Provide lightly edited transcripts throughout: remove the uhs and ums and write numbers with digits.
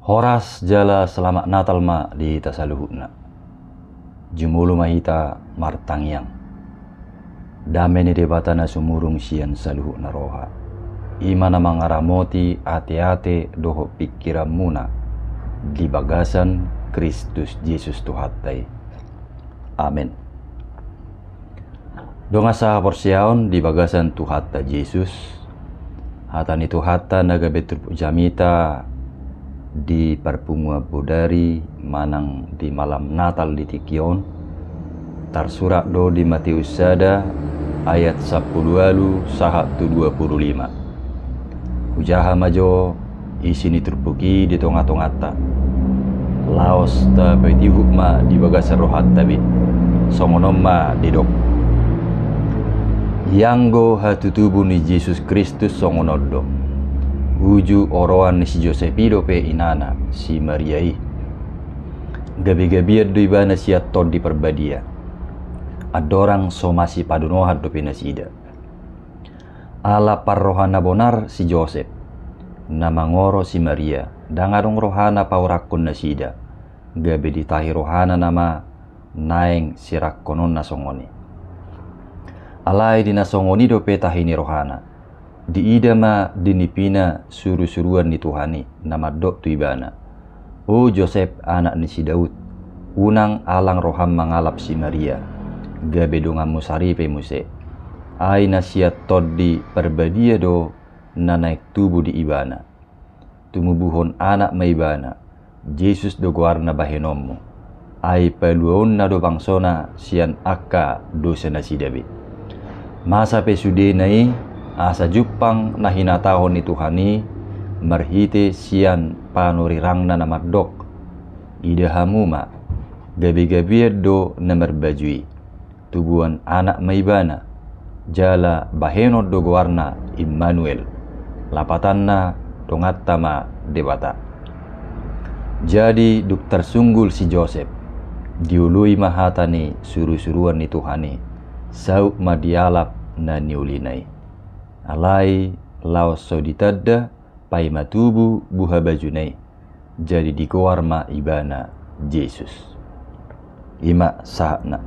Horas jala selamat Natal ma di tasaluhuna. Jumulu mahita martangyang. Dame ni debatana sumurung sian saluhuna roha. Imana mangaramoti ate-ate doho pikiran muna di bagasan Kristus Yesus Tuhatai. Amin. Donga sa porsiaon di bagasan Tuhata Yesus. Hatani Tuhata naga betul jamita di parpungwa bodari manang di malam Natal di Tikion tarsurak do di Matius sada ayat 10 sahat 25 ujaha majo isini terpuki di tonga-tongata laos ta peti hukma di bagasa rohat tabi songonomma di dok yanggo hatutubu ni Yesus Kristus songonodo uju oroan ni si Josepido pe inana si Mariai gabi-gabiad do ibana siya tod di perbadia adorang somasi padunohat do penasida ala parrohana bonar si Joseph namangoro si Maria dangadong rohana paurakon nasida gabi ditahi rohana nama naeng sirakkonon nasongoni alai di nasongoni do pe tahini rohana di idama dinipina suru-suruan ni Tuhani nama dok tu ibana o Joseph anak ni si Daud unang alang roham mangalap si Maria gabe dongan musaripe muse ai nasiat tod di perbadia do na naik tubuh di ibana tumubuhon anak maibana Yesus do guarna bahenommu ai peluon na do bangsona sian akka dosa na si David masa pesude nai asa jupang na hinatahon ni Tuhani marhite sian panurirangna na mardok idahamuma gabi-gabi do na merbajui tubuan anak maibana jala bahenod do guarna Immanuel lapatanna tongatama debata jadi duk tersunggul si Joseph diului mahatani suru-suruan ni Tuhani sauk madialap na niulinai alai laos soditadda pai matubu buha bajunai jadi dikoar ma ibana Yesus ima sahna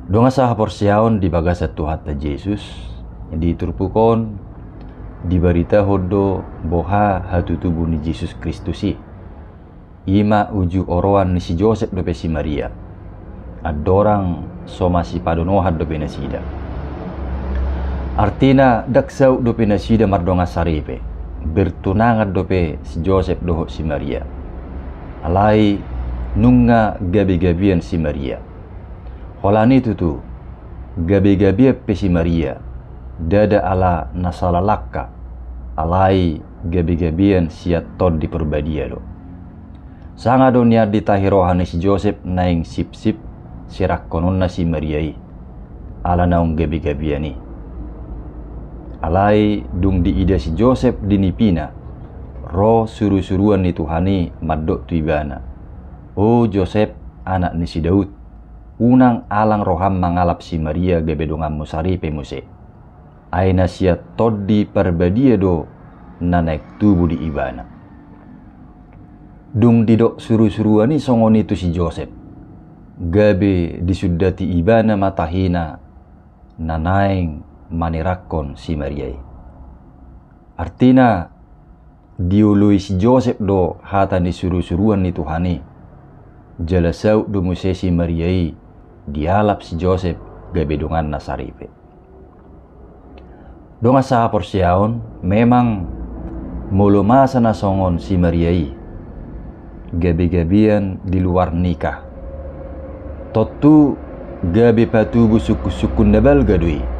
donga sah porsiaon di bagasa Tuhata Yesus diturpukon dibarita hodo boha hatu tubuh ni Yesus Kristusi ima uju oroan ni si Joseph dope si Maria adorang somasi padonohat dope nasida artina daksau dope nasida mardonga saripe bertunangan dope si Joseph doho si Maria alai nunga gabi-gabian si Maria holani tutu gabi-gabi pe si Maria dada ala nasalalakka alai gabi-gabian siat tod di perbadia do sanga donia ditahirohani si Joseph naing sip-sip sirakkononna si Mariai ala naung gabi-gabiani alai dung di ida si Joseph dinipina roh suru-suruan ni Tuhani maddok tu ibana o Joseph anak ni si Daud unang alang roham mangalap si Maria gabe dongan musaripe muse aina siat tod di perbadia do na naik tubuh di ibana dung didok suru-suruan ni songon itu si Joseph gabe disudati ibana matahina na naing manirakon si Mariai artina diului si Joseph do hata ni suru-suruan ni Tuhani jalasau do muse si Mariai dialap si Joseph gabe dongan nasaripe donga sa porsiaon memang mulu masa nasongon si Mariai gabi-gabian di luar nikah totu gabe patubu suku-sukun nabal gadui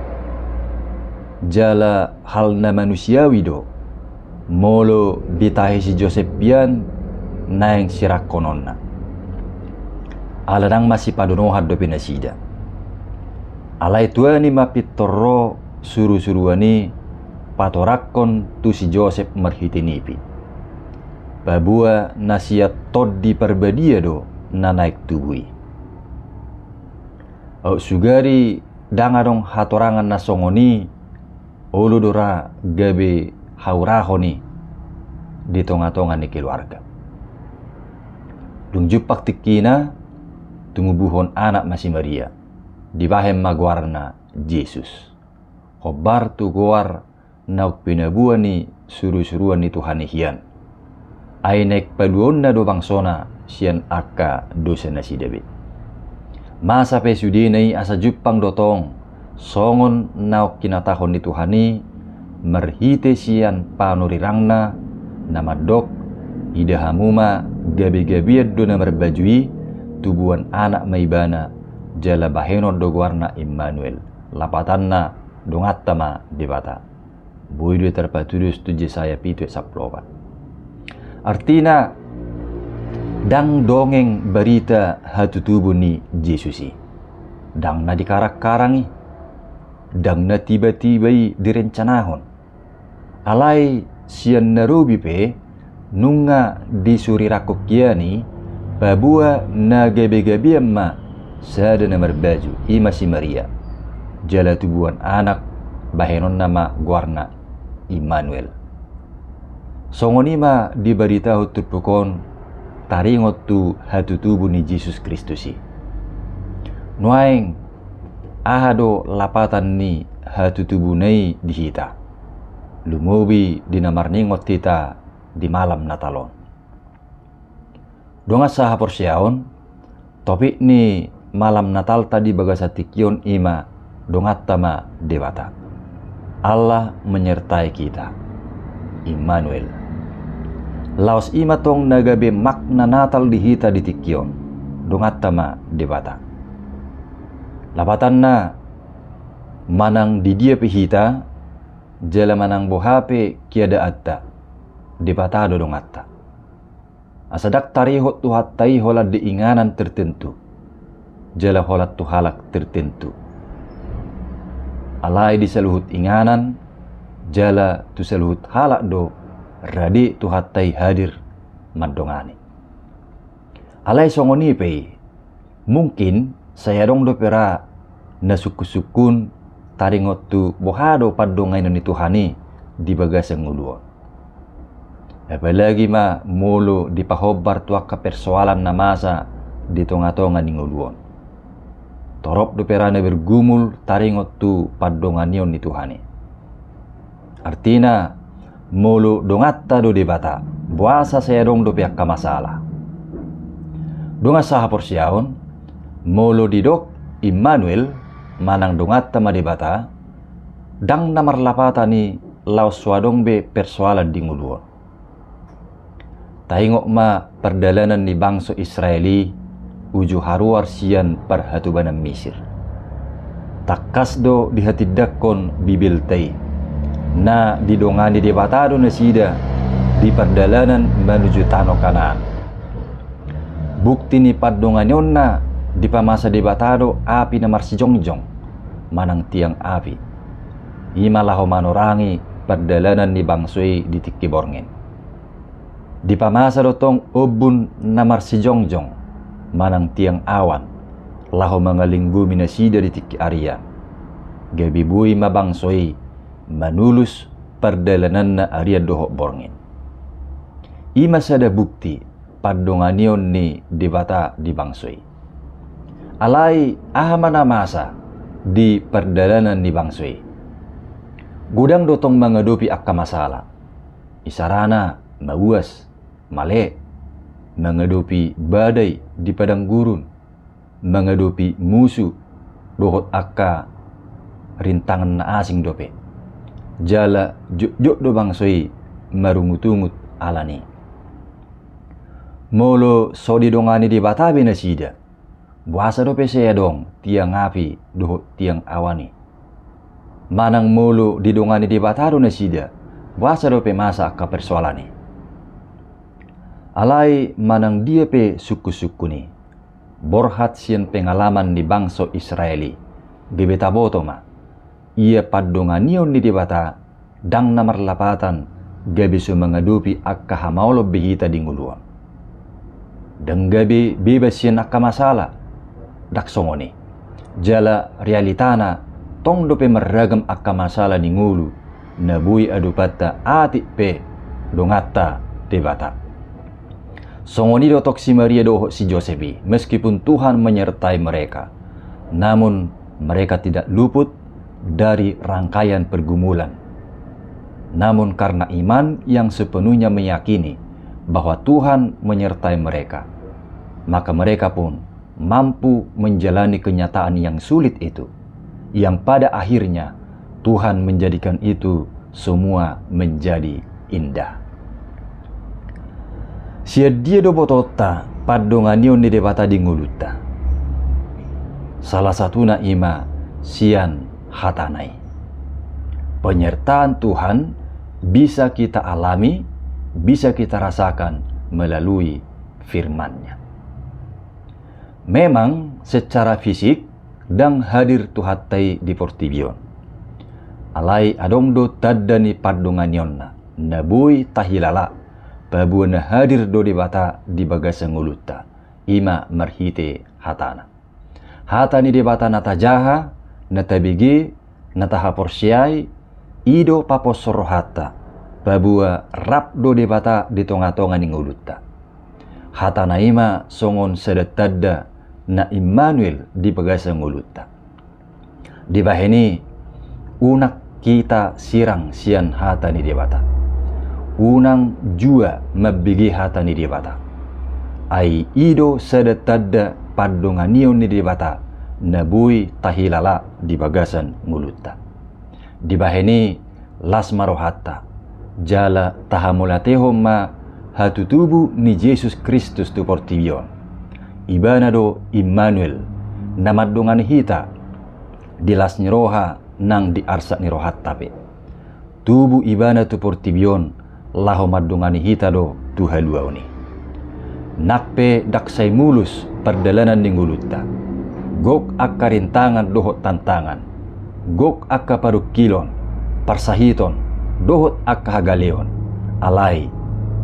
jala hal na manusiawi do molo ditahi si Joseph pian naeng sirakkononna aladang masih padunohat do pinasida alai tuani mapitoro suru-suruani patorakon tu si Joseph marhitinipi babua nasiat tod di perbadia do na naik tubui au sugari dangadong hatorangan nasongoni Ulu dora gabe haurahoni di tonga-tonga ni keluarga. Dung jupak tikina tumubuhon anak masih Maria di bahem magwarna Yesus. Khobar tu goar nauk pinabuan ni suru-suruan ni Tuhan hian. Ainek paduon na do bangsona sian akka dosa na si David. Masa pesudinay asa jupang dotong songon nauk kinatahon ni Tuhani merhite sian panurirangna namadok idahamuma gabi-gabiad do na merbajui tubuan anak maibana jala bahenon do guarna Immanuel lapatanna dongattama debata boido terpatudus tu Yesaya pitu saplopat. Artina dang dongeng berita hatutubu ni Yesusi dang na dikarak-karangi dang na tiba-tibai direncanahon alai sian narubi pe nunga disuri rakokiani babua na gabi-gabian ma sada na merbaju ima si Maria jala tubuan anak bahenon nama guarna Immanuel. Songonima diberitahu tupukon taringot tu hatutubu ni Yesus Kristusi. Nuaing ahado lapatan ni hatutubu nei dihita. Lumubi dinamarningot tita di malam Natalon. Donga saha porsiaon topik ni malam Natal tadi bagasatikion ima dongattama dewata. Allah menyertai kita. Immanuel. Laos ima tong nagabe makna Natal dihita di tikyon dongattama debata. Lapatan na manang di dia pihita jala manang bohape kiada atta debatado dongatta. Asadak tarihot tuhattai holat diinganan tertentu jala holat tuhalak tertentu. Alai disaluhut inganan jala tu saluhut halak do radi tuhattai hadir mandongani. Alai songoni pe mungkin saya dong do pera na suku-sukun taringot tu bohado padongai ni Tuhani di bagasang nguluon. Apalagi ma mulu di pahobar tuak ka persoalan na masa di tonga-tonga ni nguluon. Torop do pera na bergumul taringot tu padonganion ni Tuhani. Artina mulu dongatta do debata buasa saya dong do pihak masalah. Donga saha porsiaon mulu didok Immanuel manang dongatta ma debata dang namar lapata ni laos swadong be persoalan di nguluon. Tahingok ma perdalanan ni bangsa Israeli uju haruar sian perhatubanan Mesir. Takas do dihatidakkon bibil tay na didongani debatado na sida di perdalanan menuju Tanah Kanaan. Bukti ni padonganyon na di pamasa debatado api na marsijongjong manang tiang api. Imalaho manorangi perdalanan ni bangsoy di Tikkiborngen. Di pamasa dotong ubun na marsijongjong manang tiang awan laho mangalinggumi na sida di Tikki Arian. Gabibui mabangsoy manulus perdalanan na Arya dohok borngin. Ima sada bukti padonganion ni debata di bangsoy. Alai ahamana masa di perdalanan ni bangsoy. Gudang dotong mengadopi akka masalah. Isarana mabuas, male, mengadopi badai di padang gurun, mengadopi musuh dohot akka rintangan na asing dope. Jala juk do bangsoy marungutungut alani. Molo so didongani di batabi na sida. Buasa do pesaya dong tiang api do tiang awani. Manang molo didongani di batado na sida. Buasa do pe masa ka persoalani. Alai manang dia pe suku-suku ni. Borhat sian pengalaman ni bangsa Israeli. Bebeta botoma. Ia padonganion ni debata dang namar lapatan gabi su mengadupi akka hamaulo behita di nguluan. Dang gabi bebas sian akka masalah dak songoni. Jala realitana tong dope meragam akka masalah di ngulu nabui adupata ati pe dongatta debata. Songonido tok si Maria doho si Josepi, meskipun Tuhan menyertai mereka, namun mereka tidak luput dari rangkaian pergumulan. Namun karena iman yang sepenuhnya meyakini bahwa Tuhan menyertai mereka, maka mereka pun mampu menjalani kenyataan yang sulit itu, yang pada akhirnya Tuhan menjadikan itu semua menjadi indah. Sia dia do botota padonganion ni debata di nguluta. Salah satunya ima sian hatanai. Penyertaan Tuhan bisa kita alami, bisa kita rasakan melalui firman-Nya. Memang secara fisik dan hadir Tuhatai di Portibion. Alai adongdo taddani padonganionna nabui tahilala pabuana hadir do debata di bagasa nguluta ima marhite hatana. Hatani debata nata jaha, nata bigi, nata haporsiai, ido paposoro hata, pabua rap do debata di tonga-tonga ni nguluta. Hatana ima songon sedetada na Immanuel di bagasa nguluta. Di baheni unak kita sirang sian hatani debata. Unang jua mabigi hatani debata. Ai ido sedetada padonganion ni debata nabui tahilala di bagasan nguluta. Di baheni las marohata jala tahamulateho ma hatutubu ni Yesus Kristus tu Portibion. Ibanado Immanuel namadongan hita di las niroha nang di arsa nirohat tape. Tubu ibana tu Portibion laho madungani hita do tuhaluauni. Nakpe daksay mulus perdalanan ning nguluta. Gok akka rintangan dohot tantangan. Gok akka parukilon, parsahiton, dohot akka hagaleon. Alay,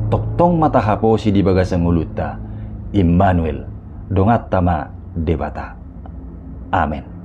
toktong mata haposi di bagasang nguluta. Immanuel, dongat tama debata. Amen.